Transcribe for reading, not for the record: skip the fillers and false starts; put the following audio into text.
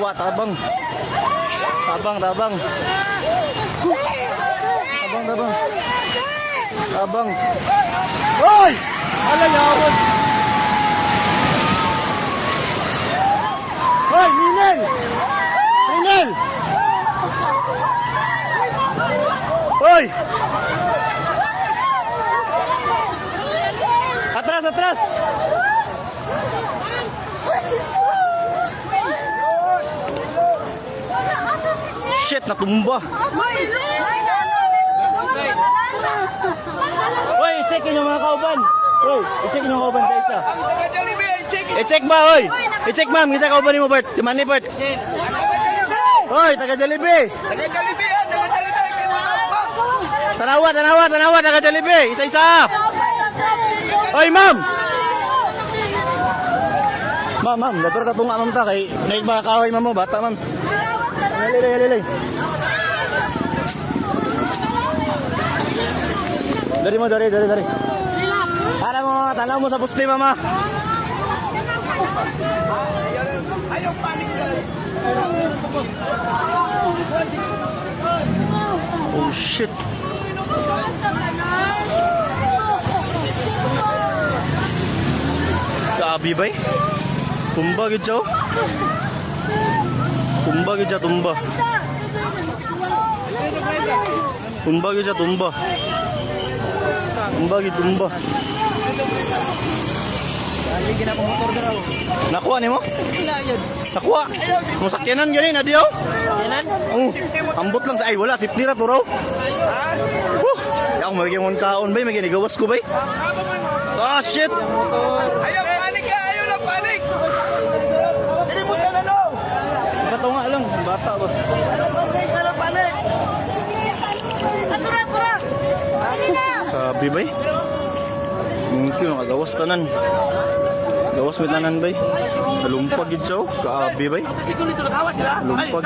Wa tabang. Tabang, tabang. Tabang, tabang. Tabang. Hoy! Ala yawon. Hoy, Minel! Minel! Hoy! Atras, atras! Shit, natumba. Hoy, i-check yung mga kauban. Hoy, i-check yung kauban sa isa. I-check ba, hoy? I-check ma'am, kita kauban mo, Bert. Timan ni Bert. Hoy, taga Jollibee. Tanawa, tanawa, tanawa, taga Jollibee. Isa-isa. Hoy, ma'am. Ma'am, ma'am, dator ta tunga ma'am ta kay naig mga kahoy ma'am mo, bata ma'am. Lili, lili. Dari mo, dari. Para mo, tanaw mo sa puste, mama. Ayaw panik na. Oh, shit. Grabe ba eh? Tumba gid siya. Tumba gid siya, tumba. Tumba gid siya, tumba. Tumba gid, tumba. Nakuha ni mo? Nakuha. Musakyanan gani na diyo? Ambot lang sa ay wala safety ra to raw. Yang magiging taon bay magiging gawas ko bay. Ah shit. Ayaw panik ka, ayaw na panik. Dili mo sa lalo. Bato nga lang, bata ba. Ayaw panik. Atura. Sabi bay. Mungkin gawas tanan. Gawas mit tanan bay. Nalumpag gid siya, kaabi bay. Lumpag.